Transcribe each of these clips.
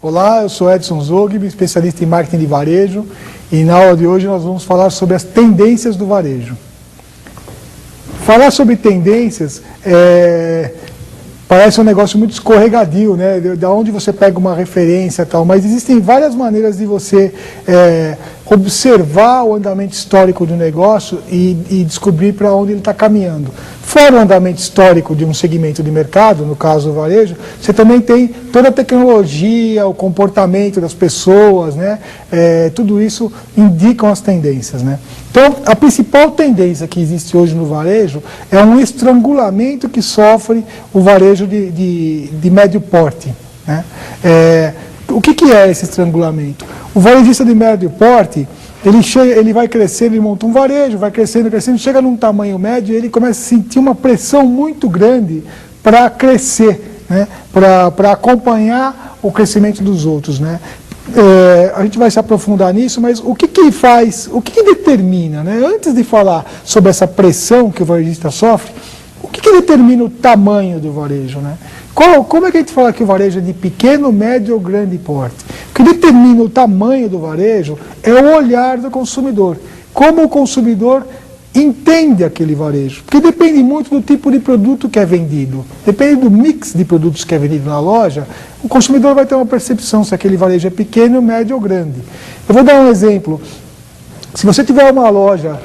Olá, eu sou Edson Zogby, especialista em marketing de varejo, e na aula de hoje nós vamos falar sobre as tendências do varejo. Falar sobre tendências parece um negócio muito escorregadio, né? Da onde você pega uma referência e tal, mas existem várias maneiras de você observar o andamento histórico do negócio e descobrir para onde ele está caminhando. Fora o andamento histórico de um segmento de mercado, no caso do varejo, você também tem toda a tecnologia, o comportamento das pessoas, né? Tudo isso indicam as tendências, né? Então, a principal tendência que existe hoje no varejo é um estrangulamento que sofre o varejo de médio porte, né? O que é esse estrangulamento? O varejista de médio porte, ele vai crescendo, ele monta um varejo, vai crescendo, crescendo, chega num tamanho médio e ele começa a sentir uma pressão muito grande para crescer, né? Para acompanhar o crescimento dos outros, né? A gente vai se aprofundar nisso, mas o que faz, o que determina, né? Antes de falar sobre essa pressão que o varejista sofre, o que determina o tamanho do varejo, né? Como é que a gente fala que o varejo é de pequeno, médio ou grande porte? O que determina o tamanho do varejo é o olhar do consumidor. Como o consumidor entende aquele varejo. Porque depende muito do tipo de produto que é vendido. Depende do mix de produtos que é vendido na loja, o consumidor vai ter uma percepção se aquele varejo é pequeno, médio ou grande. Eu vou dar um exemplo. Se você tiver uma loja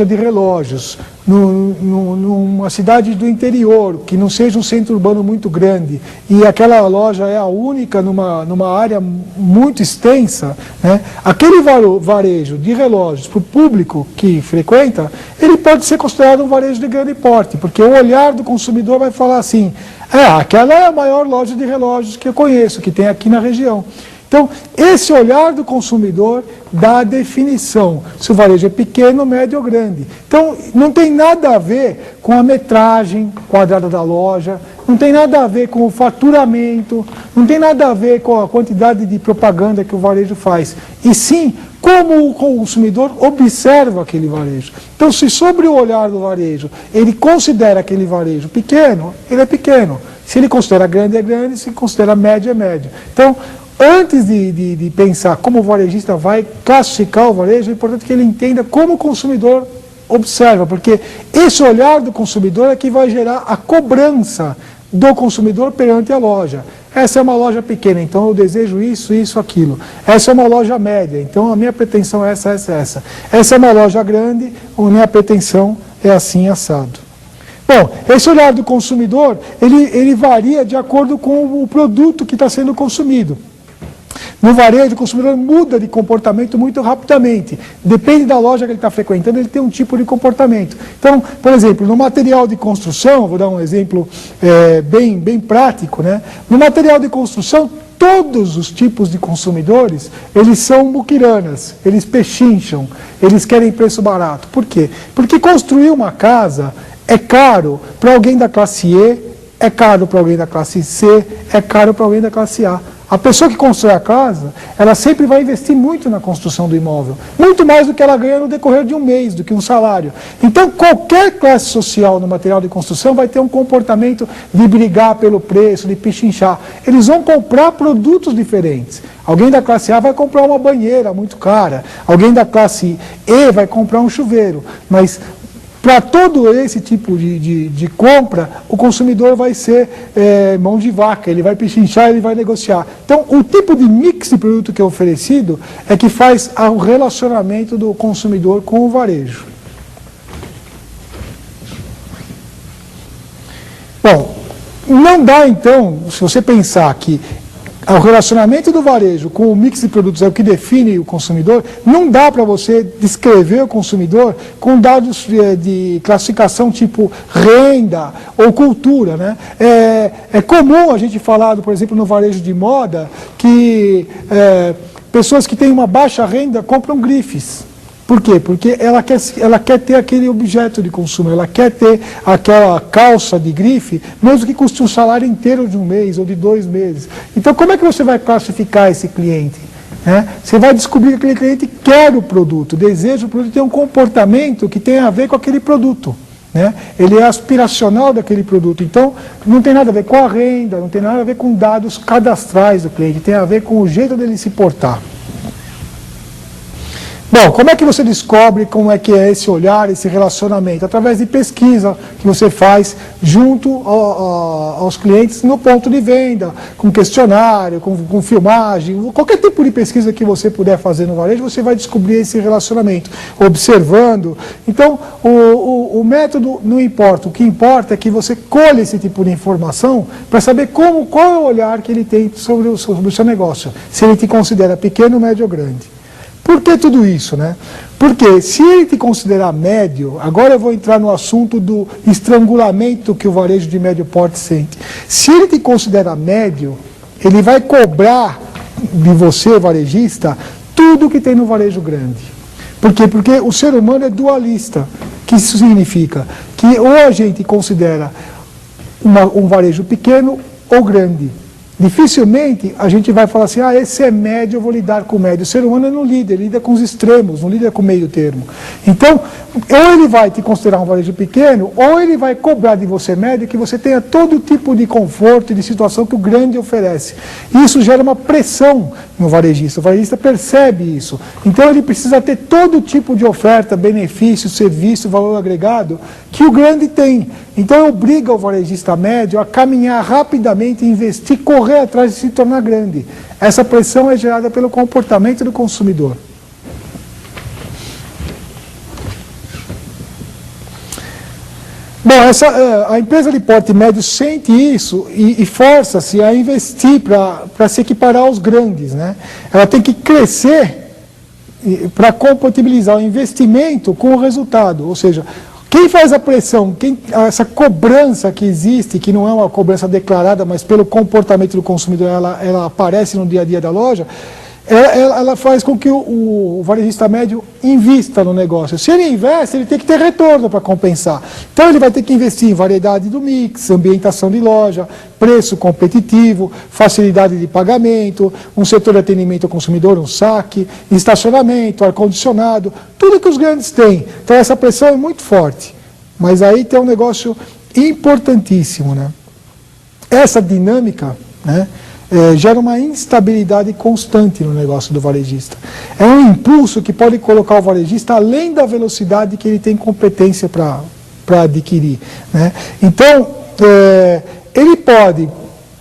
de relógios, numa cidade do interior, que não seja um centro urbano muito grande, e aquela loja é a única numa área muito extensa, né? Aquele varejo de relógios para o público que frequenta, ele pode ser considerado um varejo de grande porte, porque o olhar do consumidor vai falar assim, aquela é a maior loja de relógios que eu conheço, que tem aqui na região. Então, esse olhar do consumidor dá a definição se o varejo é pequeno, médio ou grande. Então, não tem nada a ver com a metragem quadrada da loja, não tem nada a ver com o faturamento, não tem nada a ver com a quantidade de propaganda que o varejo faz, e sim como o consumidor observa aquele varejo. Então, se sobre o olhar do varejo ele considera aquele varejo pequeno, ele é pequeno. Se ele considera grande, é grande. Se considera médio, é médio. Então, antes de pensar como o varejista vai classificar o varejo, é importante que ele entenda como o consumidor observa, porque esse olhar do consumidor é que vai gerar a cobrança do consumidor perante a loja. Essa é uma loja pequena, então eu desejo isso, isso, aquilo. Essa é uma loja média, então a minha pretensão é essa, essa, essa. Essa é uma loja grande, a minha pretensão é assim, assado. Bom, esse olhar do consumidor, ele varia de acordo com o produto que está sendo consumido. No varejo, o consumidor muda de comportamento muito rapidamente. Depende da loja que ele está frequentando, ele tem um tipo de comportamento. Então, por exemplo, no material de construção, vou dar um exemplo bem prático, né? No material de construção, todos os tipos de consumidores, eles são muquiranas, eles pechincham, eles querem preço barato. Por quê? Porque construir uma casa é caro para alguém da classe E, é caro para alguém da classe C, é caro para alguém da classe A. A pessoa que constrói a casa, ela sempre vai investir muito na construção do imóvel, muito mais do que ela ganha no decorrer de um mês, do que um salário. Então, qualquer classe social no material de construção vai ter um comportamento de brigar pelo preço, de pichinchar. Eles vão comprar produtos diferentes. Alguém da classe A vai comprar uma banheira muito cara, alguém da classe E vai comprar um chuveiro, mas para todo esse tipo de compra, o consumidor vai ser mão de vaca, ele vai pechinchar, ele vai negociar. Então, o tipo de mix de produto que é oferecido é que faz o relacionamento do consumidor com o varejo. Bom, não dá então, se você pensar que o relacionamento do varejo com o mix de produtos é o que define o consumidor, não dá para você descrever o consumidor com dados de classificação tipo renda ou cultura, né? É comum a gente falar, por exemplo, no varejo de moda, que pessoas que têm uma baixa renda compram grifes. Por quê? Porque ela quer ter aquele objeto de consumo, ela quer ter aquela calça de grife, mesmo que custe um salário inteiro de um mês ou de 2 meses. Então, como é que você vai classificar esse cliente? Você vai descobrir que aquele cliente quer o produto, deseja o produto, tem um comportamento que tem a ver com aquele produto. né? Ele é aspiracional daquele produto. Então, não tem nada a ver com a renda, não tem nada a ver com dados cadastrais do cliente, tem a ver com o jeito dele se portar. Bom, como é que você descobre como é que é esse olhar, esse relacionamento? Através de pesquisa que você faz junto aos clientes no ponto de venda, com questionário, com filmagem, qualquer tipo de pesquisa que você puder fazer no varejo, você vai descobrir esse relacionamento, observando. Então, o método não importa, o que importa é que você colhe esse tipo de informação para saber qual é o olhar que ele tem sobre o seu negócio, se ele te considera pequeno, médio ou grande. Por que tudo isso, né? Porque se ele te considerar médio, agora eu vou entrar no assunto do estrangulamento que o varejo de médio porte sente. Se ele te considera médio, ele vai cobrar de você, varejista, tudo que tem no varejo grande. Por quê? Porque o ser humano é dualista. O que isso significa? Que ou a gente considera um varejo pequeno ou grande. Dificilmente a gente vai falar assim, esse é médio, eu vou lidar com o médio. O ser humano não lida, ele lida com os extremos, não lida com o meio termo. Então, ou ele vai te considerar um varejo pequeno, ou ele vai cobrar de você médio que você tenha todo tipo de conforto e de situação que o grande oferece. Isso gera uma pressão no varejista, o varejista percebe isso. Então ele precisa ter todo tipo de oferta, benefício, serviço, valor agregado que o grande tem. Então obriga o varejista médio a caminhar rapidamente, investir, correr atrás de se tornar grande. Essa pressão é gerada pelo comportamento do consumidor. Bom, a empresa de porte médio sente isso e força-se a investir para se equiparar aos grandes, né? Ela tem que crescer para compatibilizar o investimento com o resultado, ou seja, quem faz a pressão, essa cobrança que existe, que não é uma cobrança declarada, mas pelo comportamento do consumidor, ela aparece no dia a dia da loja, ela faz com que o varejista médio invista no negócio. Se ele investe, ele tem que ter retorno para compensar. Então ele vai ter que investir em variedade do mix, ambientação de loja, preço competitivo, facilidade de pagamento, um setor de atendimento ao consumidor, um saque, estacionamento, ar-condicionado, tudo que os grandes têm. Então essa pressão é muito forte. Mas aí tem um negócio importantíssimo, né? Essa dinâmica, né, gera uma instabilidade constante no negócio do varejista. É um impulso que pode colocar o varejista além da velocidade que ele tem competência para adquirir, né? Então, ele pode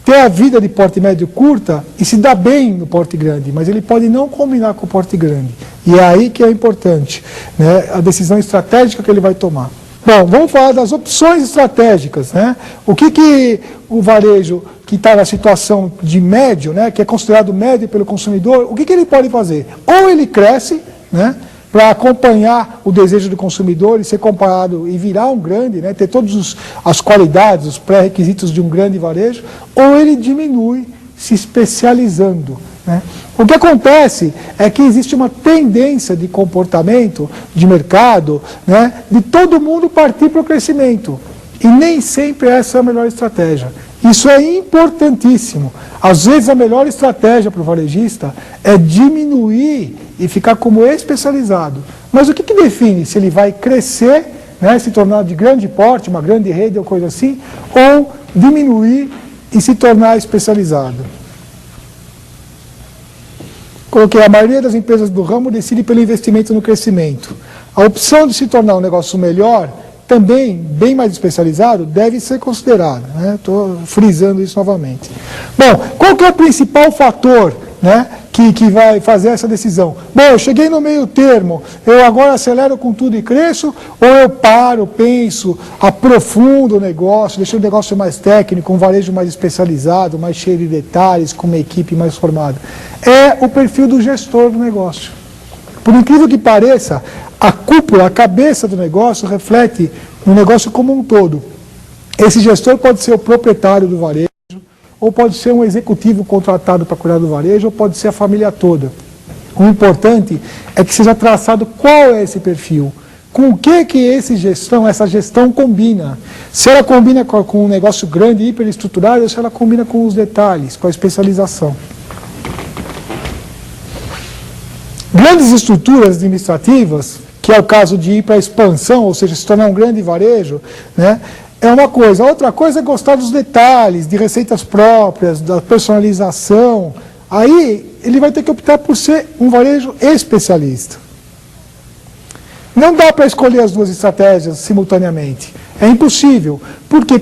ter a vida de porte médio curta e se dar bem no porte grande, mas ele pode não combinar com o porte grande. E é aí que é importante, né, a decisão estratégica que ele vai tomar. Bom, vamos falar das opções estratégicas, né? O que o varejo que está na situação de médio, né, que é considerado médio pelo consumidor, o que ele pode fazer? Ou ele cresce, né, para acompanhar o desejo do consumidor e ser comparado e virar um grande, né, ter todas as qualidades, os pré-requisitos de um grande varejo, ou ele diminui se especializando, né? O que acontece é que existe uma tendência de comportamento, de mercado, né, de todo mundo partir para o crescimento. E nem sempre essa é a melhor estratégia. Isso é importantíssimo. Às vezes a melhor estratégia para o varejista é diminuir e ficar como especializado. Mas o que define se ele vai crescer, né, se tornar de grande porte, uma grande rede ou coisa assim, ou diminuir e se tornar especializado? Coloquei, a maioria das empresas do ramo decide pelo investimento no crescimento. A opção de se tornar um negócio melhor, também bem mais especializado, deve ser considerada, né? Estou frisando isso novamente. Bom, qual que é o principal fator, né, que vai fazer essa decisão? Bom, eu cheguei no meio termo, eu agora acelero com tudo e cresço, ou eu paro, penso, aprofundo o negócio, deixo o negócio mais técnico, um varejo mais especializado, mais cheio de detalhes, com uma equipe mais formada? É o perfil do gestor do negócio. Por incrível que pareça, a cúpula, a cabeça do negócio reflete o negócio como um todo. Esse gestor pode ser o proprietário do varejo, ou pode ser um executivo contratado para cuidar do varejo, ou pode ser a família toda. O importante é que seja traçado qual é esse perfil, com o que essa gestão combina. Se ela combina com um negócio grande, hiperestruturado, ou se ela combina com os detalhes, com a especialização. Grandes estruturas administrativas que é o caso de ir para a expansão, ou seja, se tornar um grande varejo, né? É uma coisa. Outra coisa é gostar dos detalhes, de receitas próprias, da personalização. Aí ele vai ter que optar por ser um varejo especialista. Não dá para escolher as duas estratégias simultaneamente. É impossível. Porque,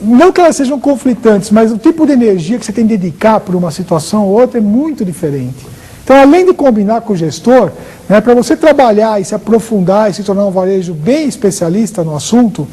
não que elas sejam conflitantes, mas o tipo de energia que você tem que dedicar para uma situação ou outra é muito diferente. Então, além de combinar com o gestor, né, para você trabalhar e se aprofundar e se tornar um varejo bem especialista no assunto,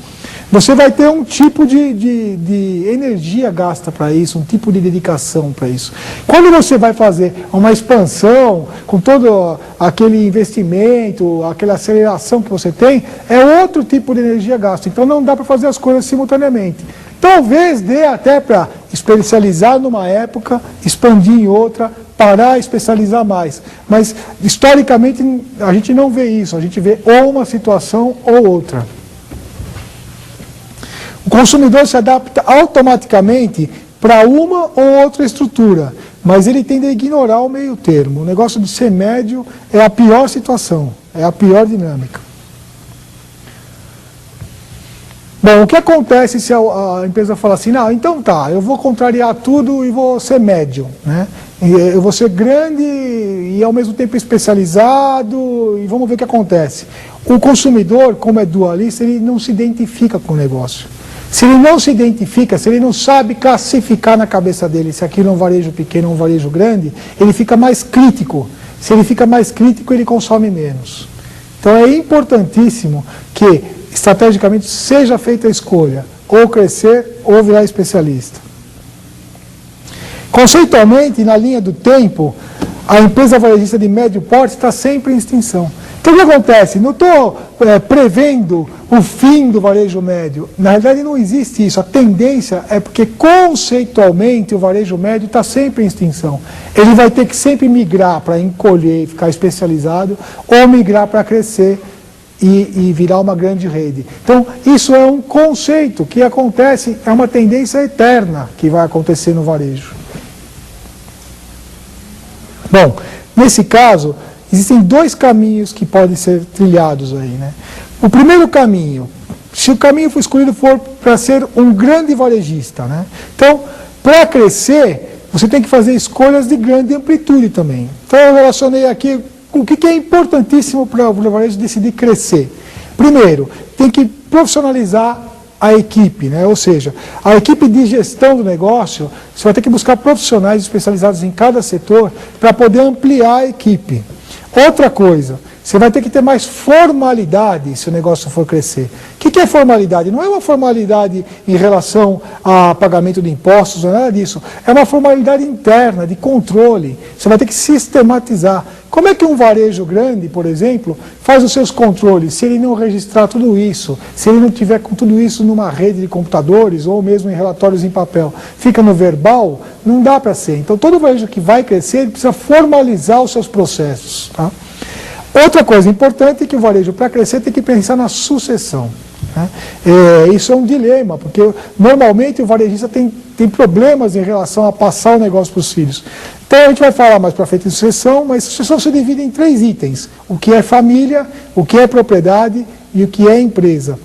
você vai ter um tipo de energia gasta para isso, um tipo de dedicação para isso. Quando você vai fazer uma expansão, com todo aquele investimento, aquela aceleração que você tem, é outro tipo de energia gasta. Então não dá para fazer as coisas simultaneamente. Talvez dê até para especializar numa época, expandir em outra, parar e especializar mais. Mas, historicamente, a gente não vê isso. A gente vê ou uma situação ou outra. O consumidor se adapta automaticamente para uma ou outra estrutura, mas ele tende a ignorar o meio termo. O negócio de ser médio é a pior situação, é a pior dinâmica. Bom, o que acontece se a empresa fala assim, não, então tá, eu vou contrariar tudo e vou ser médio, né? Eu vou ser grande e ao mesmo tempo especializado e vamos ver o que acontece. O consumidor, como é dualista, ele não se identifica com o negócio. Se ele não se identifica, se ele não sabe classificar na cabeça dele se aquilo é um varejo pequeno ou um varejo grande, ele fica mais crítico. Se ele fica mais crítico, ele consome menos. Então é importantíssimo que, estrategicamente, seja feita a escolha, ou crescer ou virar especialista. Conceitualmente, na linha do tempo, a empresa varejista de médio porte está sempre em extinção. Então o que acontece? Não estou prevendo o fim do varejo médio. Na realidade não existe isso. A tendência é porque conceitualmente o varejo médio está sempre em extinção. Ele vai ter que sempre migrar para encolher e ficar especializado, ou migrar para crescer e virar uma grande rede. Então isso é um conceito que acontece, é uma tendência eterna que vai acontecer no varejo. Bom, nesse caso, existem dois caminhos que podem ser trilhados aí, né? O primeiro caminho, se o caminho for escolhido for para ser um grande varejista, né? Então, para crescer, você tem que fazer escolhas de grande amplitude também. Então, eu relacionei aqui o que é importantíssimo para o varejo decidir crescer. Primeiro, tem que profissionalizar a equipe, né? Ou seja, a equipe de gestão do negócio, você vai ter que buscar profissionais especializados em cada setor para poder ampliar a equipe. Outra coisa, você vai ter que ter mais formalidade se o negócio for crescer. O que é formalidade? Não é uma formalidade em relação a pagamento de impostos, não é nada disso. É uma formalidade interna, de controle. Você vai ter que sistematizar. Como é que um varejo grande, por exemplo, faz os seus controles se ele não registrar tudo isso, se ele não tiver com tudo isso numa rede de computadores ou mesmo em relatórios em papel? Fica no verbal? Não dá para ser. Então, todo varejo que vai crescer, ele precisa formalizar os seus processos. Tá? Outra coisa importante é que o varejo, para crescer, tem que pensar na sucessão. Né? Isso é um dilema, porque normalmente o varejista tem problemas em relação a passar o negócio para os filhos. Então a gente vai falar mais para frente de sucessão, mas sucessão se divide em 3 itens. O que é família, o que é propriedade e o que é empresa.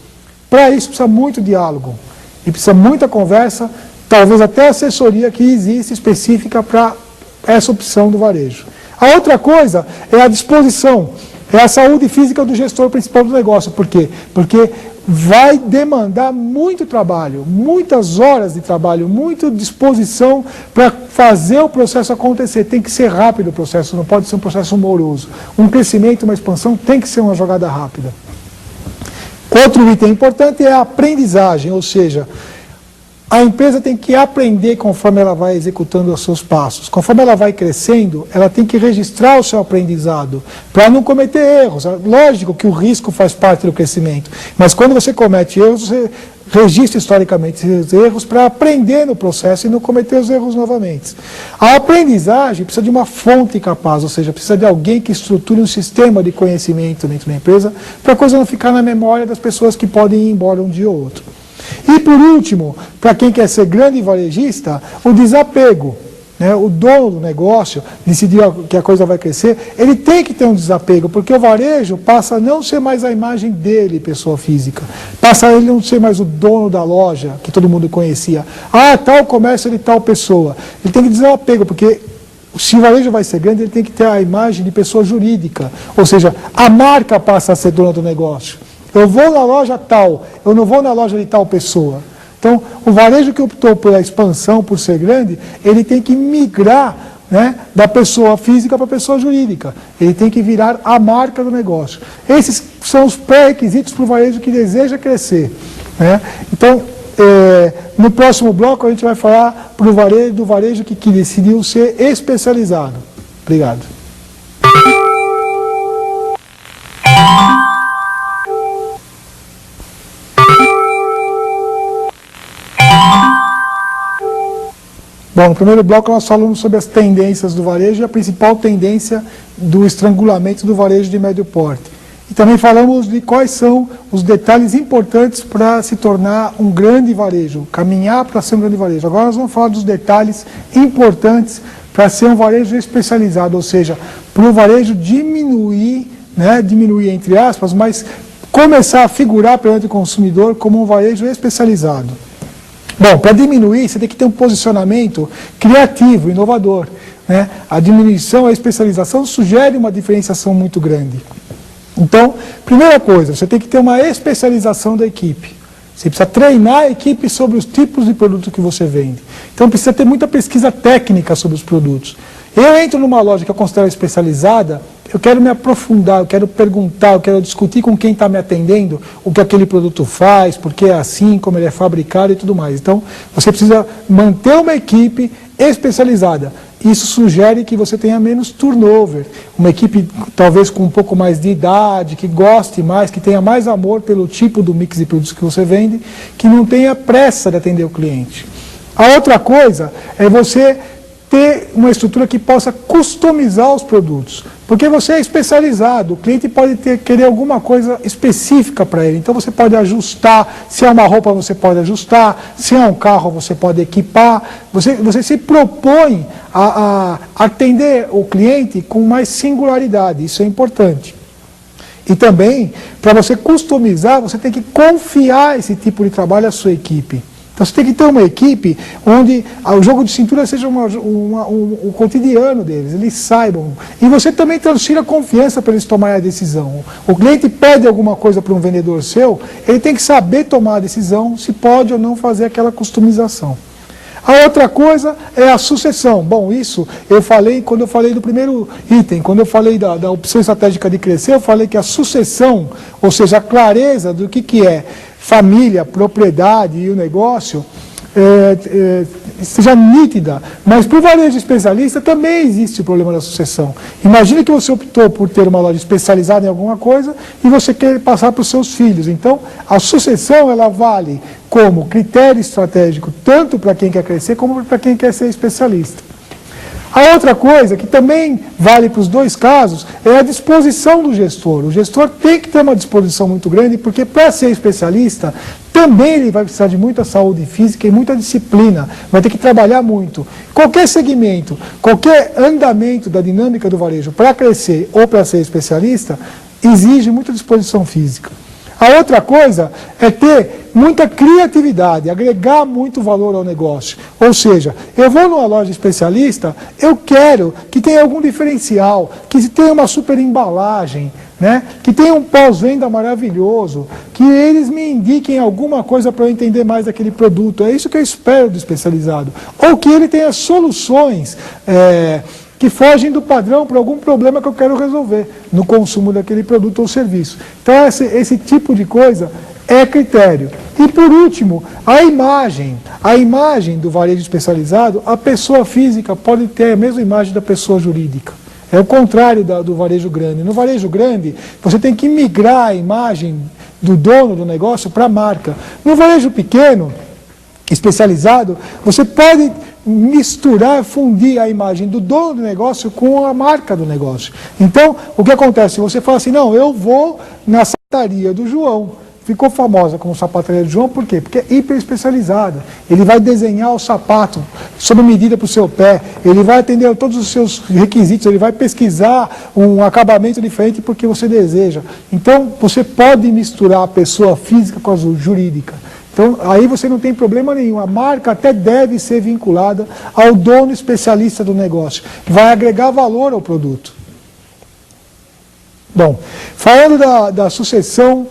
Para isso precisa muito diálogo, e precisa muita conversa, talvez até assessoria que existe específica para essa opção do varejo. A outra coisa é a disposição, é a saúde física do gestor principal do negócio. Por quê? Porque vai demandar muito trabalho, muitas horas de trabalho, muita disposição para fazer o processo acontecer. Tem que ser rápido o processo, não pode ser um processo moroso. Um crescimento, uma expansão tem que ser uma jogada rápida. Outro item importante é a aprendizagem, ou seja, a empresa tem que aprender conforme ela vai executando os seus passos. Conforme ela vai crescendo, ela tem que registrar o seu aprendizado para não cometer erros. Lógico que o risco faz parte do crescimento, mas quando você comete erros, você registra historicamente esses erros para aprender no processo e não cometer os erros novamente. A aprendizagem precisa de uma fonte capaz, ou seja, precisa de alguém que estruture um sistema de conhecimento dentro da empresa para a coisa não ficar na memória das pessoas que podem ir embora um dia ou outro. E por último, para quem quer ser grande varejista, o desapego. né, o dono do negócio, decidir que a coisa vai crescer, ele tem que ter um desapego, porque o varejo passa a não ser mais a imagem dele, pessoa física, passa a ele não ser mais o dono da loja, que todo mundo conhecia. Ah, tal comércio de tal pessoa. Ele tem que desapego, porque se o varejo vai ser grande, ele tem que ter a imagem de pessoa jurídica, ou seja, a marca passa a ser dona do negócio. Eu vou na loja tal, eu não vou na loja de tal pessoa. Então, o varejo que optou pela expansão, por ser grande, ele tem que migrar, né, da pessoa física para a pessoa jurídica. Ele tem que virar a marca do negócio. Esses são os pré-requisitos para o varejo que deseja crescer, né? Então, no próximo bloco a gente vai falar do varejo que decidiu ser especializado. Obrigado. Bom, no primeiro bloco nós falamos sobre as tendências do varejo e a principal tendência do estrangulamento do varejo de médio porte. E também falamos de quais são os detalhes importantes para se tornar um grande varejo, caminhar para ser um grande varejo. Agora nós vamos falar dos detalhes importantes para ser um varejo especializado, ou seja, para o varejo diminuir, né, diminuir entre aspas, mas começar a figurar perante o consumidor como um varejo especializado. Bom, para diminuir, você tem que ter um posicionamento criativo, inovador, né? A diminuição, a especialização sugere uma diferenciação muito grande. Então, primeira coisa, você tem que ter uma especialização da equipe. Você precisa treinar a equipe sobre os tipos de produto que você vende. Então, precisa ter muita pesquisa técnica sobre os produtos. Eu entro numa loja que eu considero especializada, eu quero me aprofundar, eu quero perguntar, eu quero discutir com quem está me atendendo o que aquele produto faz, por que é assim, como ele é fabricado e tudo mais. Então, você precisa manter uma equipe especializada. Isso sugere que você tenha menos turnover, uma equipe talvez com um pouco mais de idade, que goste mais, que tenha mais amor pelo tipo do mix de produtos que você vende, que não tenha pressa de atender o cliente. A outra coisa é você ter uma estrutura que possa customizar os produtos, porque você é especializado, o cliente pode querer alguma coisa específica para ele, então você pode ajustar, se é uma roupa você pode ajustar, se é um carro você pode equipar, você se propõe a atender o cliente com mais singularidade, isso é importante. E também, para você customizar, você tem que confiar esse tipo de trabalho à sua equipe. Então você tem que ter uma equipe onde o jogo de cintura seja o cotidiano deles, eles saibam. E você também transfira confiança para eles tomarem a decisão. O cliente pede alguma coisa para um vendedor seu, ele tem que saber tomar a decisão se pode ou não fazer aquela customização. A outra coisa é a sucessão. Bom, isso eu falei quando eu falei do primeiro item, quando eu falei da opção estratégica de crescer, eu falei que a sucessão, ou seja, a clareza do que é família, propriedade e o negócio, seja nítida. Mas para o varejo especialista também existe o problema da sucessão. Imagine que você optou por ter uma loja especializada em alguma coisa e você quer passar para os seus filhos. Então, a sucessão ela vale como critério estratégico tanto para quem quer crescer como para quem quer ser especialista. A outra coisa que também vale para os dois casos é a disposição do gestor. O gestor tem que ter uma disposição muito grande, porque para ser especialista, também ele vai precisar de muita saúde física e muita disciplina, vai ter que trabalhar muito. Qualquer segmento, qualquer andamento da dinâmica do varejo para crescer ou para ser especialista, exige muita disposição física. A outra coisa é ter muita criatividade, agregar muito valor ao negócio. Ou seja, eu vou numa loja especialista, eu quero que tenha algum diferencial, que tenha uma super embalagem, né? Que tenha um pós-venda maravilhoso, que eles me indiquem alguma coisa para eu entender mais daquele produto. É isso que eu espero do especializado. Ou que ele tenha soluções que fogem do padrão para algum problema que eu quero resolver no consumo daquele produto ou serviço. Então, esse tipo de coisa é critério. E, por último, a imagem. A imagem do varejo especializado, a pessoa física pode ter a mesma imagem da pessoa jurídica. É o contrário do varejo grande. No varejo grande, você tem que migrar a imagem do dono do negócio para a marca. No varejo pequeno, especializado, você pode misturar, fundir a imagem do dono do negócio com a marca do negócio. Então, o que acontece? Você fala assim, não, eu vou na sapataria do João, ficou famosa como Sapataria do João, por quê? Porque é hiper especializada. Ele vai desenhar o sapato sob medida para o seu pé, ele vai atender todos os seus requisitos, ele vai pesquisar um acabamento diferente porque você deseja. Então, você pode misturar a pessoa física com a jurídica. Então, aí você não tem problema nenhum. A marca até deve ser vinculada ao dono especialista do negócio. Vai agregar valor ao produto. Bom, falando da sucessão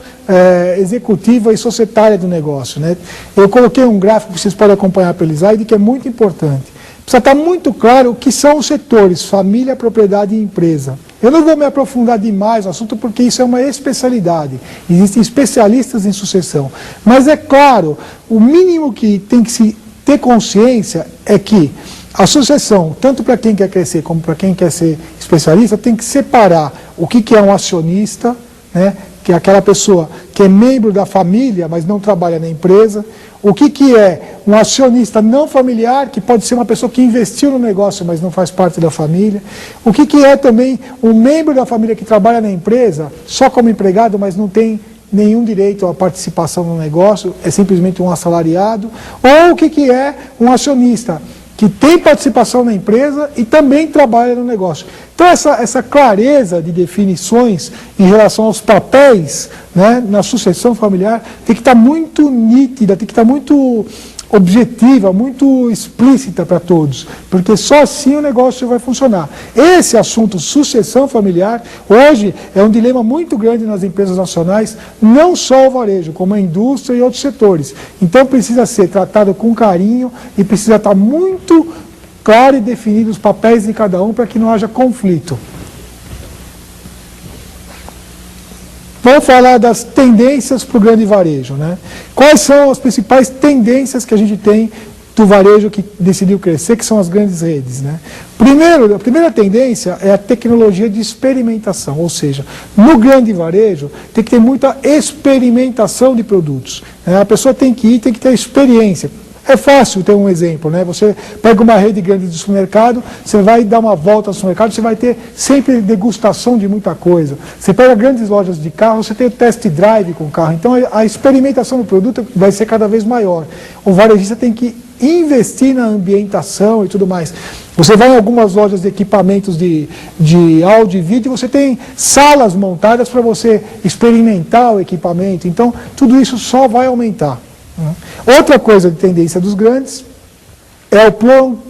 executiva e societária do negócio, né? Eu coloquei um gráfico que vocês podem acompanhar pelo slide, que é muito importante. Precisa estar muito claro o que são os setores, família, propriedade e empresa. Eu não vou me aprofundar demais no assunto porque isso é uma especialidade. Existem especialistas em sucessão. Mas é claro, o mínimo que tem que se ter consciência é que a sucessão, tanto para quem quer crescer como para quem quer ser especialista, tem que separar o que é um acionista, né, que é aquela pessoa que é membro da família, mas não trabalha na empresa. O que é um acionista não familiar, que pode ser uma pessoa que investiu no negócio, mas não faz parte da família. O que é também um membro da família que trabalha na empresa, só como empregado, mas não tem nenhum direito à participação no negócio, é simplesmente um assalariado. Ou o que é um acionista que tem participação na empresa e também trabalha no negócio. Então, essa clareza de definições em relação aos papéis, né, na sucessão familiar tem que estar muito nítida, tem que estar muito objetiva, muito explícita para todos, porque só assim o negócio vai funcionar. Esse assunto, sucessão familiar, hoje é um dilema muito grande nas empresas nacionais, não só o varejo, como a indústria e outros setores. Então precisa ser tratado com carinho e precisa estar muito claro e definido os papéis de cada um para que não haja conflito. Vamos falar das tendências para o grande varejo, né? Quais são as principais tendências que a gente tem do varejo que decidiu crescer, que são as grandes redes, né? A primeira tendência é a tecnologia de experimentação, ou seja, no grande varejo tem que ter muita experimentação de produtos, né? A pessoa tem que ir, tem que ter experiência. É fácil ter um exemplo, né? Você pega uma rede grande de supermercado, você vai dar uma volta no supermercado, você vai ter sempre degustação de muita coisa. Você pega grandes lojas de carro, você tem o test drive com o carro. Então a experimentação do produto vai ser cada vez maior. O varejista tem que investir na ambientação e tudo mais. Você vai em algumas lojas de equipamentos de áudio e vídeo, você tem salas montadas para você experimentar o equipamento. Então tudo isso só vai aumentar. Outra coisa de tendência dos grandes é o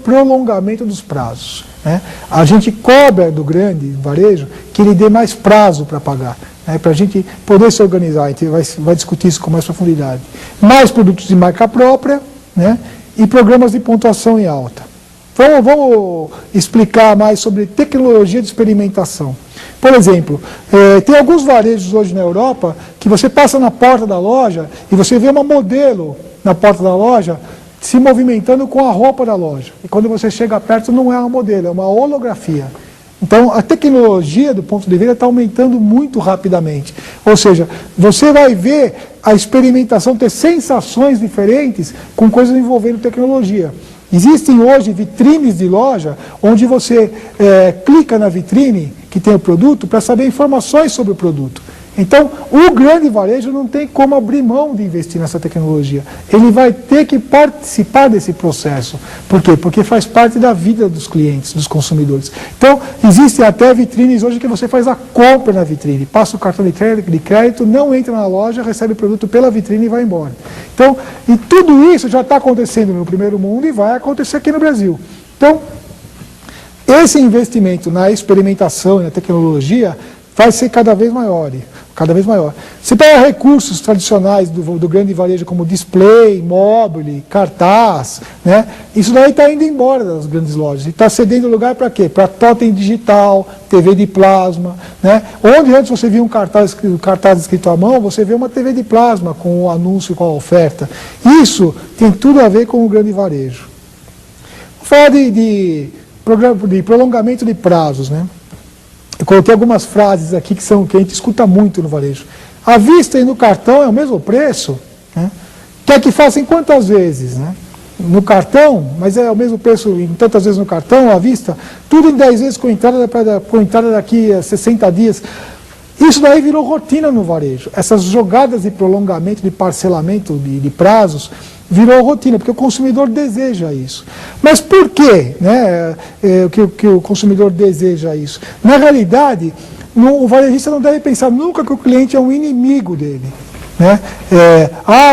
prolongamento dos prazos, né? A gente cobra do grande varejo que ele dê mais prazo para pagar, né? Para a gente poder se organizar. A gente vai discutir isso com mais profundidade. Mais produtos de marca própria, né? E programas de pontuação em alta. Vamos explicar mais sobre tecnologia de experimentação. Por exemplo, tem alguns varejos hoje na Europa que você passa na porta da loja e você vê uma modelo na porta da loja se movimentando com a roupa da loja. E quando você chega perto não é uma modelo, é uma holografia. Então a tecnologia do ponto de vista está aumentando muito rapidamente. Ou seja, você vai ver a experimentação ter sensações diferentes com coisas envolvendo tecnologia. Existem hoje vitrines de loja onde você clica na vitrine que tem o produto para saber informações sobre o produto. Então, o grande varejo não tem como abrir mão de investir nessa tecnologia. Ele vai ter que participar desse processo. Por quê? Porque faz parte da vida dos clientes, dos consumidores. Então, existem até vitrines hoje que você faz a compra na vitrine, passa o cartão de crédito, não entra na loja, recebe o produto pela vitrine e vai embora. Então, e tudo isso já está acontecendo no primeiro mundo e vai acontecer aqui no Brasil. Então, esse investimento na experimentação e na tecnologia vai ser cada vez maior. Você pega recursos tradicionais do grande varejo como display, mobile, cartaz, né? Isso daí está indo embora das grandes lojas. E está cedendo lugar para quê? Para totem digital, TV de plasma, né? Onde antes você via um cartaz escrito à mão, você vê uma TV de plasma com o anúncio, com a oferta. Isso tem tudo a ver com o grande varejo. Vou falar de prolongamento de prazos, né? Eu coloquei algumas frases aqui que a gente escuta muito no varejo. À vista e no cartão é o mesmo preço, né? Quer que faça em quantas vezes, né? No cartão, mas é o mesmo preço em tantas vezes no cartão, à vista, tudo em 10 vezes com entrada daqui a 60 dias. Isso daí virou rotina no varejo. Essas jogadas de prolongamento, de parcelamento de prazos, virou rotina, porque o consumidor deseja isso. Mas por quê, né, que o consumidor deseja isso? Na realidade, o varejista não deve pensar nunca que o cliente é um inimigo dele. Né?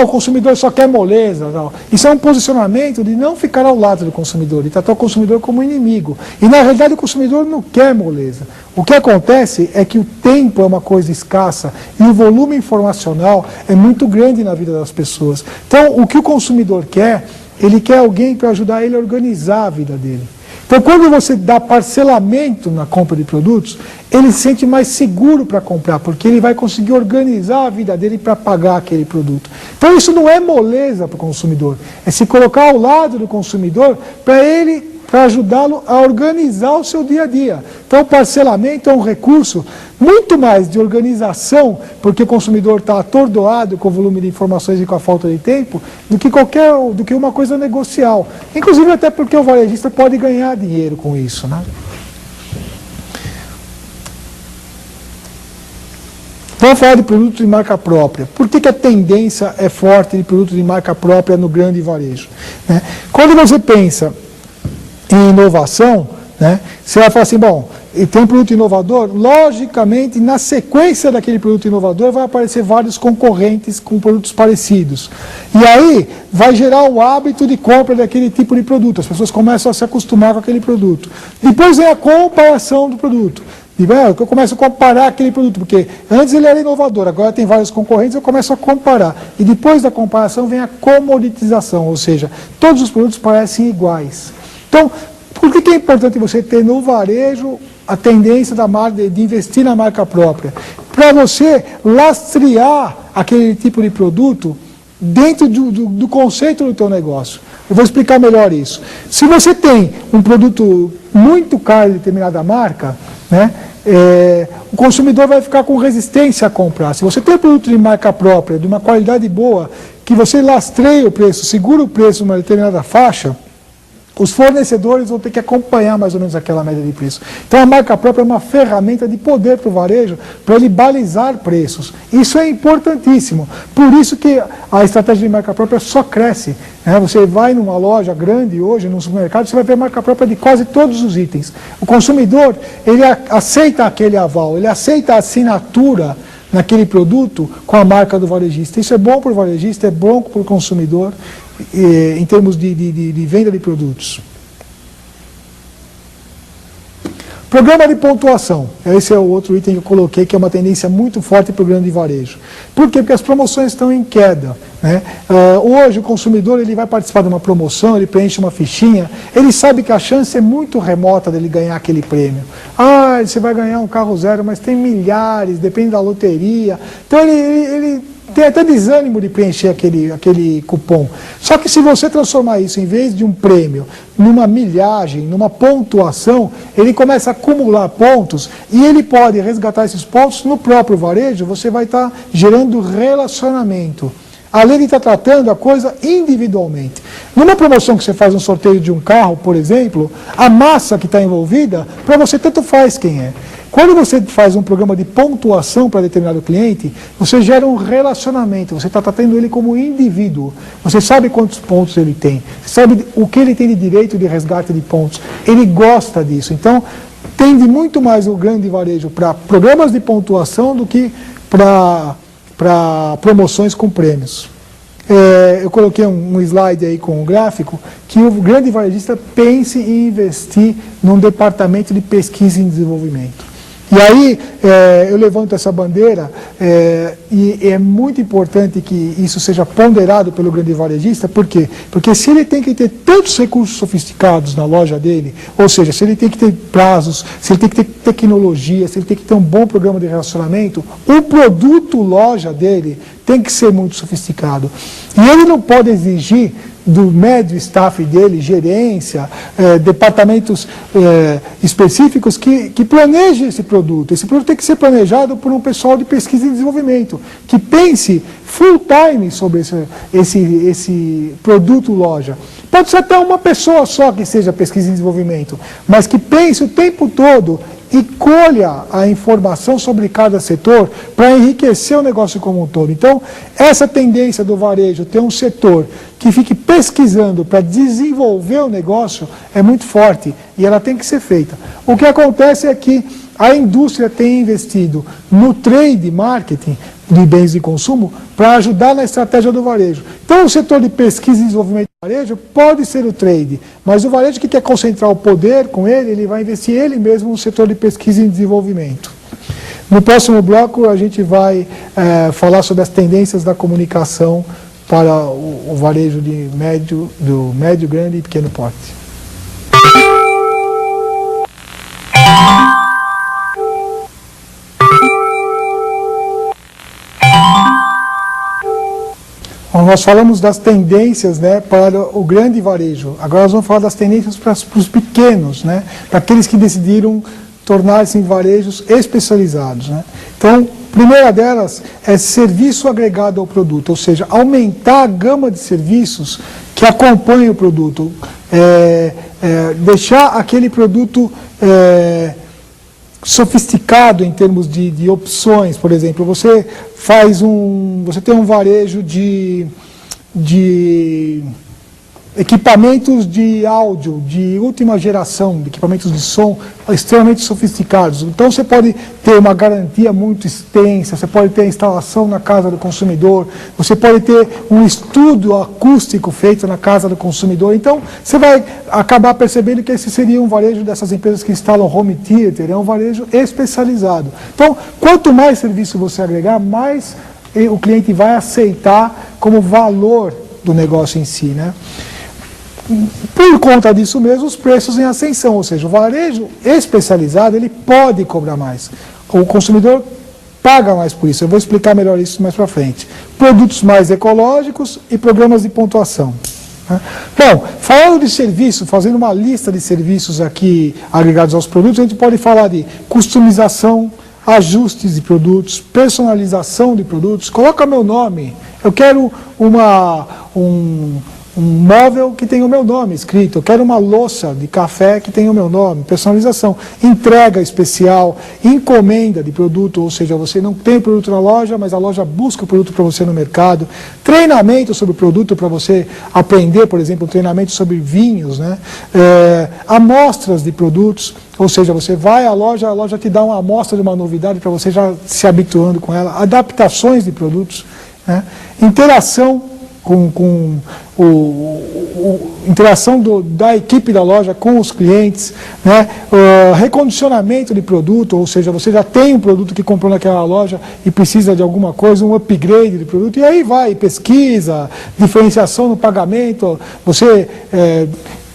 O consumidor só quer moleza. Não. Isso é um posicionamento de não ficar ao lado do consumidor, de tratar o consumidor como inimigo. E na realidade o consumidor não quer moleza. O que acontece é que o tempo é uma coisa escassa e o volume informacional é muito grande na vida das pessoas. Então o que o consumidor quer, ele quer alguém para ajudar ele a organizar a vida dele. Então, quando você dá parcelamento na compra de produtos, ele se sente mais seguro para comprar, porque ele vai conseguir organizar a vida dele para pagar aquele produto. Então, isso não é moleza para o consumidor, é se colocar ao lado do consumidor para ajudá-lo a organizar o seu dia a dia. Então, o parcelamento é um recurso muito mais de organização, porque o consumidor está atordoado com o volume de informações e com a falta de tempo, do que uma coisa negocial. Inclusive até porque o varejista pode ganhar dinheiro com isso, né? Vamos falar de produtos de marca própria. Por que a tendência é forte de produtos de marca própria no grande varejo? Né? Quando você pensa em inovação, né, você vai falar assim, bom, e tem um produto inovador, logicamente, na sequência daquele produto inovador, vai aparecer vários concorrentes com produtos parecidos. E aí, vai gerar o hábito de compra daquele tipo de produto. As pessoas começam a se acostumar com aquele produto. Depois vem a comparação do produto. Eu começo a comparar aquele produto, porque antes ele era inovador, agora tem vários concorrentes, eu começo a comparar. E depois da comparação vem a comoditização, ou seja, todos os produtos parecem iguais. Então, por que é importante você ter no varejo a tendência de investir na marca própria? Para você lastrear aquele tipo de produto dentro do conceito do teu negócio. Eu vou explicar melhor isso. Se você tem um produto muito caro de determinada marca, né, o consumidor vai ficar com resistência a comprar. Se você tem um produto de marca própria, de uma qualidade boa, que você lastreia o preço, segura o preço numa determinada faixa, os fornecedores vão ter que acompanhar mais ou menos aquela média de preço. Então a marca própria é uma ferramenta de poder para o varejo, para ele balizar preços. Isso é importantíssimo. Por isso que a estratégia de marca própria só cresce. Né? Você vai numa loja grande hoje, num supermercado, você vai ver marca própria de quase todos os itens. O consumidor, ele aceita aquele aval, ele aceita a assinatura naquele produto com a marca do varejista. Isso é bom para o varejista, é bom para o consumidor, em termos de venda de produtos. Programa de pontuação. Esse é o outro item que eu coloquei, que é uma tendência muito forte para o grande varejo. Por quê? Porque as promoções estão em queda. Né? Hoje o consumidor ele vai participar de uma promoção, ele preenche uma fichinha, ele sabe que a chance é muito remota dele ganhar aquele prêmio. Você vai ganhar um carro zero, mas tem milhares, depende da loteria. Então ele tem até desânimo de preencher aquele cupom. Só que se você transformar isso, em vez de um prêmio, numa milhagem, numa pontuação, ele começa a acumular pontos e ele pode resgatar esses pontos no próprio varejo, você vai estar gerando relacionamento. Além de estar tratando a coisa individualmente. Numa promoção que você faz um sorteio de um carro, por exemplo, a massa que está envolvida, para você tanto faz quem é. Quando você faz um programa de pontuação para determinado cliente, você gera um relacionamento, você está tratando ele como indivíduo. Você sabe quantos pontos ele tem, você sabe o que ele tem de direito de resgate de pontos. Ele gosta disso. Então, tende muito mais o grande varejo para programas de pontuação do que para promoções com prêmios. Eu coloquei um slide aí com um gráfico que o grande varejista pense em investir num departamento de pesquisa e desenvolvimento. E aí eu levanto essa bandeira e é muito importante que isso seja ponderado pelo grande varejista. Por quê? Porque se ele tem que ter tantos recursos sofisticados na loja dele, ou seja, se ele tem que ter prazos, se ele tem que ter tecnologia, se ele tem que ter um bom programa de relacionamento, o produto loja dele tem que ser muito sofisticado. E ele não pode exigir do médio staff dele, gerência, departamentos específicos que planejem esse produto. Esse produto tem que ser planejado por um pessoal de pesquisa e desenvolvimento, que pense full time sobre esse produto loja. Pode ser até uma pessoa só que seja pesquisa e desenvolvimento, mas que pense o tempo todo e colha a informação sobre cada setor para enriquecer o negócio como um todo. Então, essa tendência do varejo ter um setor que fique pesquisando para desenvolver o negócio é muito forte e ela tem que ser feita. O que acontece é que a indústria tem investido no trade marketing de bens de consumo para ajudar na estratégia do varejo. Então, o setor de pesquisa e desenvolvimento do varejo pode ser o trade, mas o varejo que quer concentrar o poder com ele, ele vai investir ele mesmo no setor de pesquisa e desenvolvimento. No próximo bloco, a gente vai falar sobre as tendências da comunicação para o varejo do médio, grande e pequeno porte. Nós falamos das tendências, né, para o grande varejo. Agora nós vamos falar das tendências para os pequenos, né, para aqueles que decidiram tornar-se em varejos especializados, né. Então, a primeira delas é serviço agregado ao produto, ou seja, aumentar a gama de serviços que acompanham o produto, deixar aquele produto sofisticado em termos de opções. Por exemplo, você tem um varejo de equipamentos de áudio de última geração, de equipamentos de som extremamente sofisticados. Então você pode ter uma garantia muito extensa, você pode ter a instalação na casa do consumidor, você pode ter um estudo acústico feito na casa do consumidor. Então você vai acabar percebendo que esse seria um varejo dessas empresas que instalam home theater, é um varejo especializado. Então, quanto mais serviço você agregar, mais o cliente vai aceitar como valor do negócio em si, né? Por conta disso mesmo, os preços em ascensão, ou seja, o varejo especializado, ele pode cobrar mais. O consumidor paga mais por isso. Eu vou explicar melhor isso mais para frente. Produtos mais ecológicos e programas de pontuação. Bom, falando de serviço, fazendo uma lista de serviços aqui agregados aos produtos, a gente pode falar de customização, ajustes de produtos, personalização de produtos. Coloca meu nome. Eu quero um móvel que tem o meu nome escrito, eu quero uma louça de café que tem o meu nome, personalização, entrega especial, encomenda de produto, ou seja, você não tem o produto na loja, mas a loja busca o produto para você no mercado, treinamento sobre o produto para você aprender, por exemplo, um treinamento sobre vinhos, né? Amostras de produtos, ou seja, você vai à loja, a loja te dá uma amostra de uma novidade para você já se habituando com ela, adaptações de produtos, né? Interação interação da equipe da loja com os clientes, né? Recondicionamento de produto, ou seja, você já tem um produto que comprou naquela loja e precisa de alguma coisa, um upgrade de produto, e aí vai, pesquisa, diferenciação no pagamento, você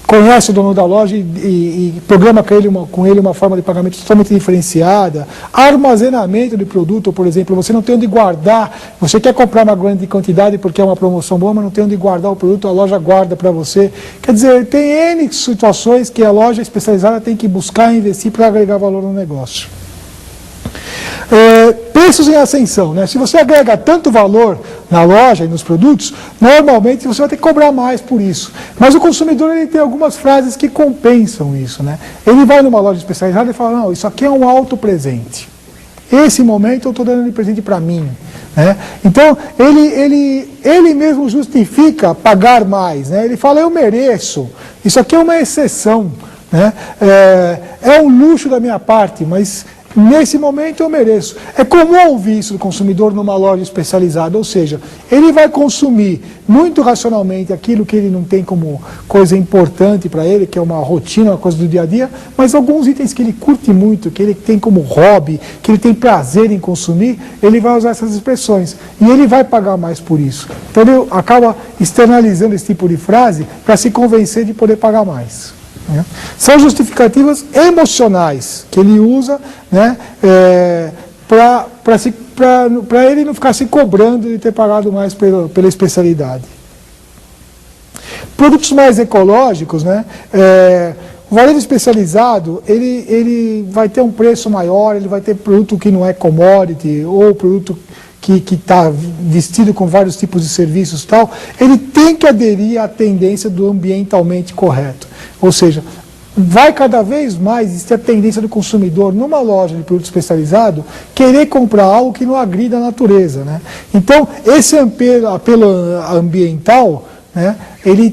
conhece o dono da loja e programa com ele uma forma de pagamento totalmente diferenciada. Armazenamento de produto, por exemplo, você não tem onde guardar, você quer comprar uma grande quantidade porque é uma promoção boa, mas não tem onde guardar o produto, a loja guarda para você. Quer dizer, tem N situações que a loja especializada tem que buscar e investir para agregar valor no negócio. Preços em ascensão, né? Se você agrega tanto valor na loja e nos produtos, normalmente você vai ter que cobrar mais por isso. Mas o consumidor, ele tem algumas frases que compensam isso, né? Ele vai numa loja especializada e fala, não, isso aqui é um alto presente. Esse momento eu estou dando de presente para mim, né? Então, ele mesmo justifica pagar mais, né? Ele fala, eu mereço, isso aqui é uma exceção, né? É um luxo da minha parte, mas nesse momento eu mereço. É comum ouvir isso do consumidor numa loja especializada, ou seja, ele vai consumir muito racionalmente aquilo que ele não tem como coisa importante para ele, que é uma rotina, uma coisa do dia a dia, mas alguns itens que ele curte muito, que ele tem como hobby, que ele tem prazer em consumir, ele vai usar essas expressões. E ele vai pagar mais por isso. Então ele acaba externalizando esse tipo de frase para se convencer de poder pagar mais. São justificativas emocionais que ele usa, né, para ele não ficar se cobrando de ter pagado mais pela especialidade. Produtos mais ecológicos, né, o varejo especializado, ele vai ter um preço maior, ele vai ter produto que não é commodity, ou produto que está vestido com vários tipos de serviços e tal, ele tem que aderir à tendência do ambientalmente correto. Ou seja, vai cada vez mais existir a tendência do consumidor, numa loja de produto especializado, querer comprar algo que não agrida a natureza, né? Então, esse apelo ambiental, né, ele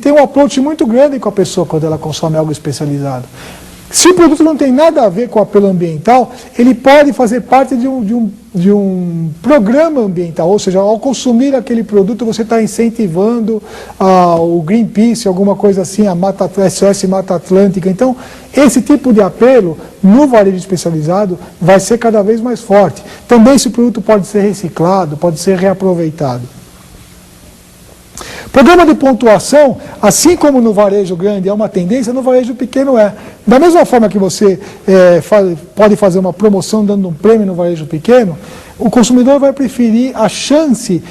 tem um approach muito grande com a pessoa quando ela consome algo especializado. Se o produto não tem nada a ver com o apelo ambiental, ele pode fazer parte de um programa ambiental, ou seja, ao consumir aquele produto você está incentivando o Greenpeace, alguma coisa assim, a SOS Mata Atlântica. Então, esse tipo de apelo no varejo especializado vai ser cada vez mais forte. Também esse produto pode ser reciclado, pode ser reaproveitado. Programa de pontuação, assim como no varejo grande é uma tendência, no varejo pequeno é. Da mesma forma que você pode fazer uma promoção dando um prêmio no varejo pequeno, o consumidor vai preferir a chance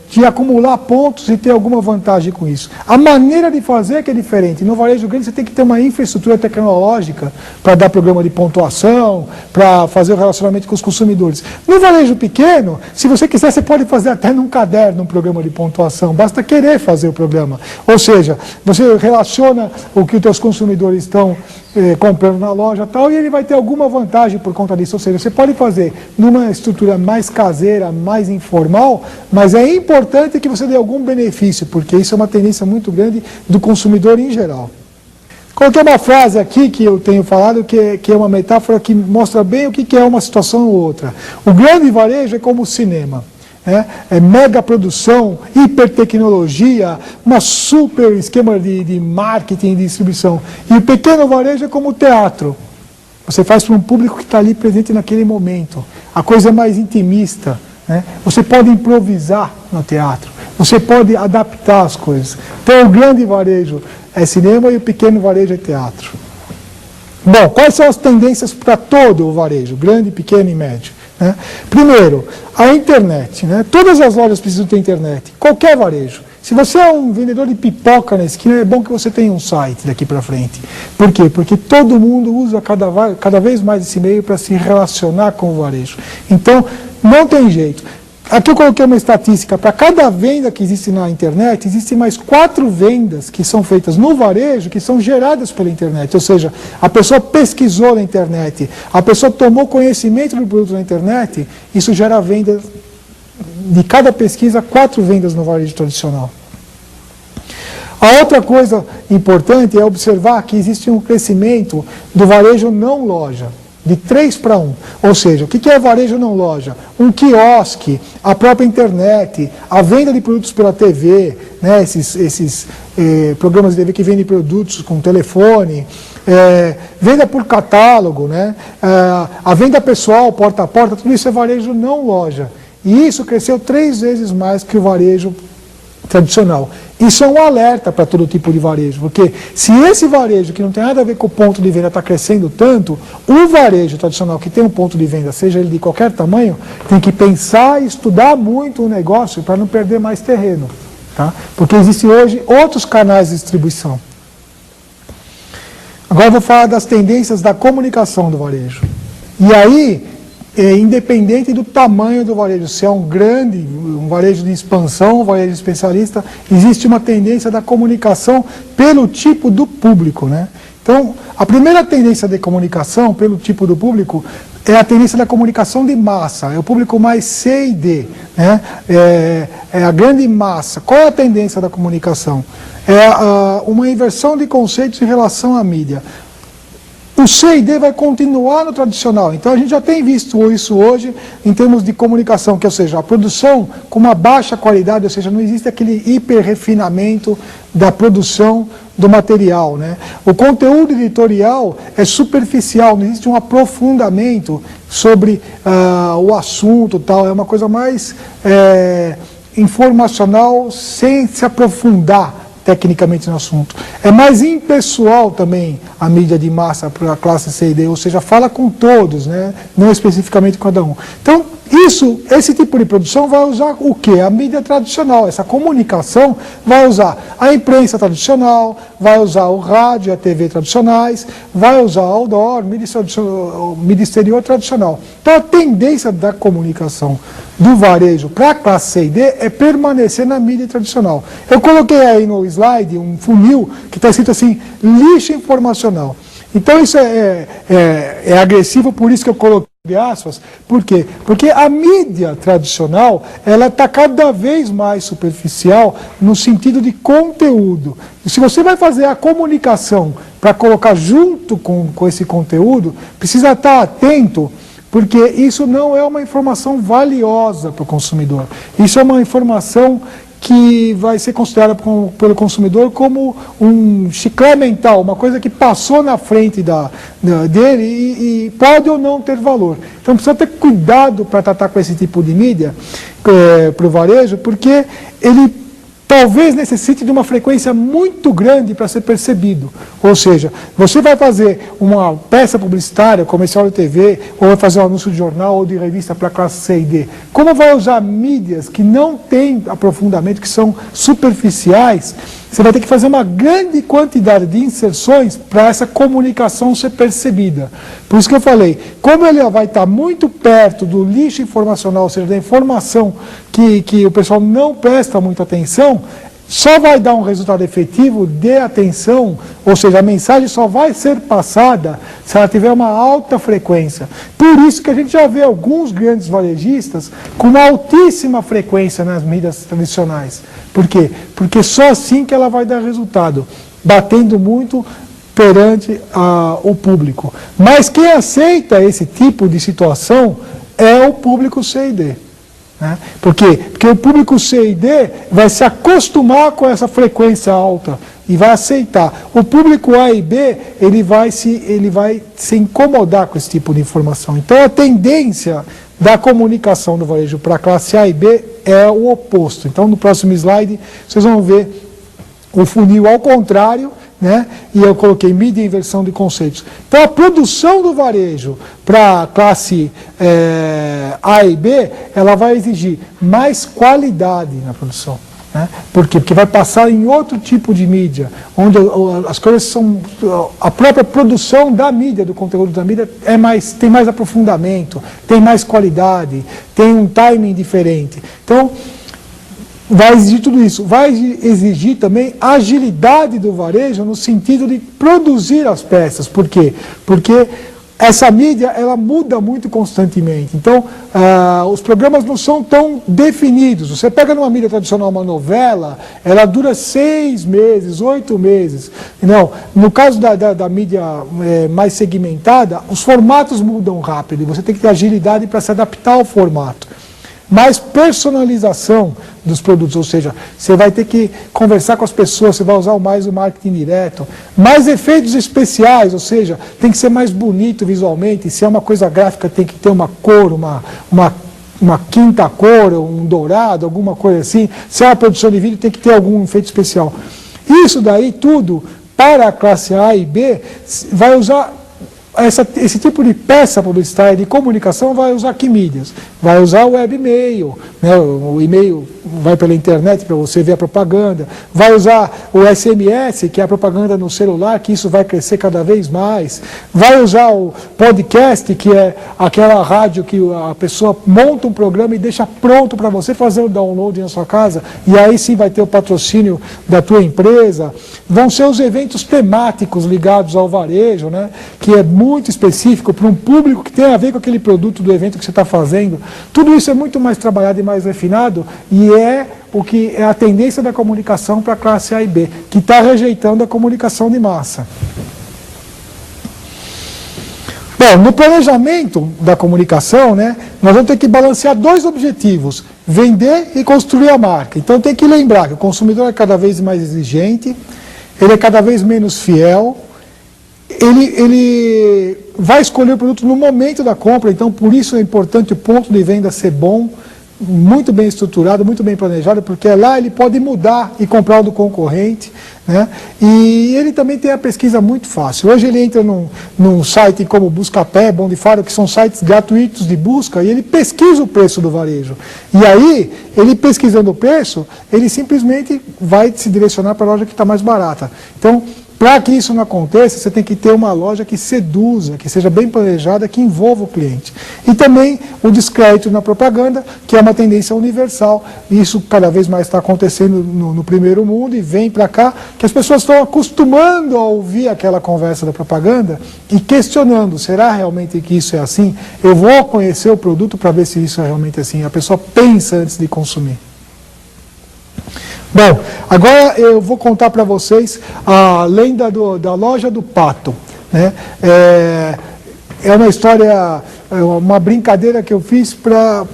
de acumular pontos e ter alguma vantagem com isso. A maneira de fazer é que é diferente. No varejo grande você tem que ter uma infraestrutura tecnológica para dar programa de pontuação, para fazer o relacionamento com os consumidores. No varejo pequeno, se você quiser, você pode fazer até num caderno um programa de pontuação, basta querer fazer o programa. Ou seja, você relaciona o que os seus consumidores estão comprando na loja tal, e ele vai ter alguma vantagem por conta disso. Ou seja, você pode fazer numa estrutura mais caseira, mais informal, mas é importante que você dê algum benefício, porque isso é uma tendência muito grande do consumidor em geral. Coloquei uma frase aqui que eu tenho falado, que é uma metáfora que mostra bem o que é uma situação ou outra. O grande varejo é como o cinema. É mega produção, hipertecnologia, uma super esquema de marketing e distribuição. E o pequeno varejo é como o teatro. Você faz para um público que está ali presente naquele momento. A coisa é mais intimista. Você pode improvisar no teatro. Você pode adaptar as coisas. Então o grande varejo é cinema e o pequeno varejo é teatro. Bom, quais são as tendências para todo o varejo, grande, pequeno e médio? Primeiro, a internet. Todas as lojas precisam ter internet, qualquer varejo. Se você é um vendedor de pipoca na esquina, é bom que você tenha um site daqui para frente. Por quê? Porque todo mundo usa cada vez mais esse meio para se relacionar com o varejo. Então, não tem jeito. Aqui eu coloquei uma estatística, para cada venda que existe na internet, existem mais 4 vendas que são feitas no varejo, que são geradas pela internet. Ou seja, a pessoa pesquisou na internet, a pessoa tomou conhecimento do produto na internet, isso gera venda, de cada pesquisa, 4 vendas no varejo tradicional. A outra coisa importante é observar que existe um crescimento do varejo não loja, de 3 para 1. Ou seja, o que é varejo não loja? Um quiosque, a própria internet, a venda de produtos pela TV, esses programas de TV que vendem produtos com telefone, venda por catálogo, a venda pessoal, porta a porta, tudo isso é varejo não loja. E isso cresceu 3 vezes mais que o varejo tradicional. Isso é um alerta para todo tipo de varejo, porque se esse varejo que não tem nada a ver com o ponto de venda está crescendo tanto, o varejo tradicional que tem um ponto de venda, seja ele de qualquer tamanho, tem que pensar e estudar muito o negócio para não perder mais terreno. Tá? Porque existem hoje outros canais de distribuição. Agora eu vou falar das tendências da comunicação do varejo. E aí, independente do tamanho do varejo, se é um varejo de expansão, um varejo especialista, existe uma tendência da comunicação pelo tipo do público. Então, a primeira tendência de comunicação pelo tipo do público é a tendência da comunicação de massa, é o público mais C e D, é a grande massa. Qual é a tendência da comunicação? É uma inversão de conceitos em relação à mídia. O C e D vai continuar no tradicional, então a gente já tem visto isso hoje em termos de comunicação, ou seja, a produção com uma baixa qualidade, ou seja, não existe aquele hiper-refinamento da produção do material. O conteúdo editorial é superficial, não existe um aprofundamento sobre o assunto, tal. É uma coisa mais informacional sem se aprofundar tecnicamente no assunto. É mais impessoal também a mídia de massa para a classe C e D, ou seja, fala com todos, não especificamente com cada um. Então, Esse tipo de produção vai usar o quê? A mídia tradicional. Essa comunicação vai usar a imprensa tradicional, vai usar o rádio e a TV tradicionais, vai usar o outdoor, mídia exterior tradicional. Então, a tendência da comunicação do varejo para a classe C e D é permanecer na mídia tradicional. Eu coloquei aí no slide um funil que está escrito assim, lixo informacional. Então, isso é agressivo, por isso que eu coloquei aspas. Por quê? Porque a mídia tradicional, ela está cada vez mais superficial no sentido de conteúdo. E se você vai fazer a comunicação para colocar junto com esse conteúdo, precisa estar atento, porque isso não é uma informação valiosa para o consumidor. Isso é uma informação que vai ser considerada pelo consumidor como um chiclete mental, uma coisa que passou na frente dele e pode ou não ter valor. Então precisa ter cuidado para tratar com esse tipo de mídia para o varejo, porque ele talvez necessite de uma frequência muito grande para ser percebido. Ou seja, você vai fazer uma peça publicitária, comercial de TV, ou vai fazer um anúncio de jornal ou de revista para a classe C e D. Como vai usar mídias que não têm aprofundamento, que são superficiais, você vai ter que fazer uma grande quantidade de inserções para essa comunicação ser percebida. Por isso que eu falei, como ele vai estar muito perto do lixo informacional, ou seja, da informação que o pessoal não presta muita atenção, só vai dar um resultado efetivo de atenção, ou seja, a mensagem só vai ser passada se ela tiver uma alta frequência. Por isso que a gente já vê alguns grandes varejistas com uma altíssima frequência nas mídias tradicionais. Por quê? Porque só assim que ela vai dar resultado, batendo muito perante o público. Mas quem aceita esse tipo de situação é o público C e D. Por quê? Porque o público C e D vai se acostumar com essa frequência alta e vai aceitar. O público A e B, ele vai se incomodar com esse tipo de informação. Então, a tendência da comunicação do varejo para a classe A e B é o oposto. Então, no próximo slide, vocês vão ver o funil ao contrário, né? E eu coloquei mídia e inversão de conceitos. Então, a produção do varejo para a classe A e B, ela vai exigir mais qualidade na produção. Né? Por quê? Porque vai passar em outro tipo de mídia, onde as coisas são... A própria produção da mídia, do conteúdo da mídia, tem mais aprofundamento, tem mais qualidade, tem um timing diferente. Então, vai exigir tudo isso. Vai exigir também agilidade do varejo no sentido de produzir as peças. Por quê? Porque essa mídia, ela muda muito constantemente. Então, os programas não são tão definidos. Você pega numa mídia tradicional uma novela, ela dura 6 meses, 8 meses. Não, no caso da mídia mais segmentada, os formatos mudam rápido e você tem que ter agilidade para se adaptar ao formato. Mais personalização dos produtos, ou seja, você vai ter que conversar com as pessoas, você vai usar mais o marketing direto, mais efeitos especiais, ou seja, tem que ser mais bonito visualmente, se é uma coisa gráfica tem que ter uma cor, uma quinta cor, um dourado, alguma coisa assim, se é uma produção de vídeo tem que ter algum efeito especial. Isso daí tudo, para a classe A e B, vai usar... Esse tipo de peça publicitária de comunicação vai usar que mídias? Vai usar o web-mail, né? O e-mail vai pela internet para você ver a propaganda, vai usar o SMS, que é a propaganda no celular, que isso vai crescer cada vez mais, vai usar o podcast, que é aquela rádio que a pessoa monta um programa e deixa pronto para você fazer o download na sua casa, e aí sim vai ter o patrocínio da tua empresa. Vão ser os eventos temáticos ligados ao varejo, né? Que é muito específico para um público que tem a ver com aquele produto do evento que você está fazendo. Tudo isso é muito mais trabalhado e mais refinado e é o que é a tendência da comunicação para a classe A e B, que está rejeitando a comunicação de massa. Bom, no planejamento da comunicação, né, nós vamos ter que balancear 2 objetivos, vender e construir a marca. Então tem que lembrar que o consumidor é cada vez mais exigente, ele é cada vez menos fiel, ele vai escolher o produto no momento da compra, então por isso é importante o ponto de venda ser bom, muito bem estruturada, muito bem planejada, porque lá ele pode mudar e comprar o do concorrente, né? E ele também tem a pesquisa muito fácil. Hoje ele entra num site como Buscapé, Bondifário, que são sites gratuitos de busca, e ele pesquisa o preço do varejo. E aí, ele pesquisando o preço, ele simplesmente vai se direcionar para a loja que está mais barata. Então, para que isso não aconteça, você tem que ter uma loja que seduza, que seja bem planejada, que envolva o cliente. E também o descrédito na propaganda, que é uma tendência universal. Isso cada vez mais está acontecendo no primeiro mundo e vem para cá, que as pessoas estão acostumando a ouvir aquela conversa da propaganda e questionando, será realmente que isso é assim? Eu vou conhecer o produto para ver se isso é realmente assim. A pessoa pensa antes de consumir. Bom, agora eu vou contar para vocês a lenda da loja do pato, né? É uma história, uma brincadeira que eu fiz para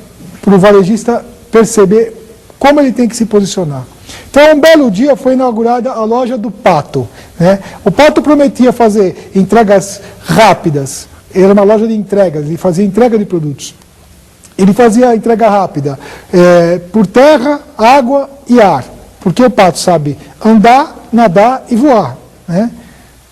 o varejista perceber como ele tem que se posicionar. Então, um belo dia foi inaugurada a loja do pato, né? O pato prometia fazer entregas rápidas, era uma loja de entregas, ele fazia entrega de produtos. Ele fazia a entrega rápida por terra, água e ar. Porque o pato sabe andar, nadar e voar, né?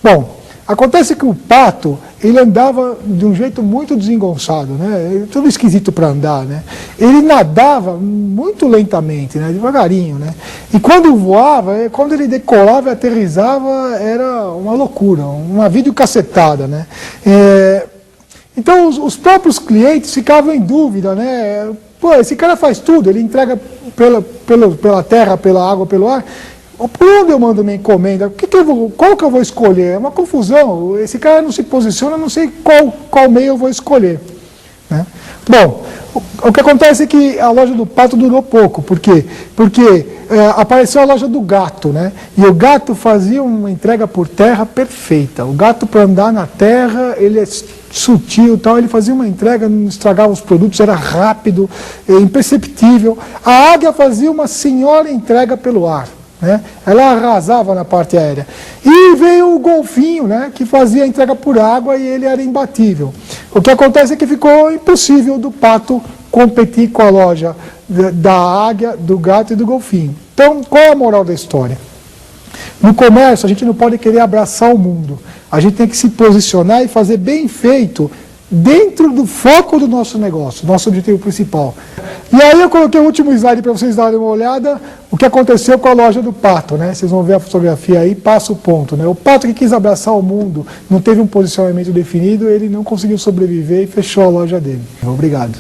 Bom, acontece que o pato, ele andava de um jeito muito desengonçado, né? Tudo esquisito para andar, né? Ele nadava muito lentamente, né? Devagarinho, né? E quando voava, quando ele decolava e aterrissava, era uma loucura, uma videocacetada, né? Então, os próprios clientes ficavam em dúvida, né? Pô, esse cara faz tudo, ele entrega pela terra, pela água, pelo ar. Por onde eu mando minha encomenda? Qual que eu vou escolher? É uma confusão. Esse cara não se posiciona, não sei qual meio eu vou escolher, né? Bom, o que acontece é que a loja do pato durou pouco. Por quê? Porque apareceu a loja do gato, né? E o gato fazia uma entrega por terra perfeita. O gato, para andar na terra, ele é sutil, tal, ele fazia uma entrega, não estragava os produtos, era rápido, imperceptível. A águia fazia uma senhora entrega pelo ar, né? Ela arrasava na parte aérea. E veio o golfinho, né, que fazia a entrega por água e ele era imbatível. O que acontece é que ficou impossível do pato competir com a loja da águia, do gato e do golfinho. Então, qual é a moral da história? No comércio, a gente não pode querer abraçar o mundo. A gente tem que se posicionar e fazer bem feito dentro do foco do nosso negócio, nosso objetivo principal. E aí eu coloquei o último slide para vocês darem uma olhada, o que aconteceu com a loja do pato, né? Vocês vão ver a fotografia aí, passa o ponto, né? O pato que quis abraçar o mundo, não teve um posicionamento definido, ele não conseguiu sobreviver e fechou a loja dele. Obrigado.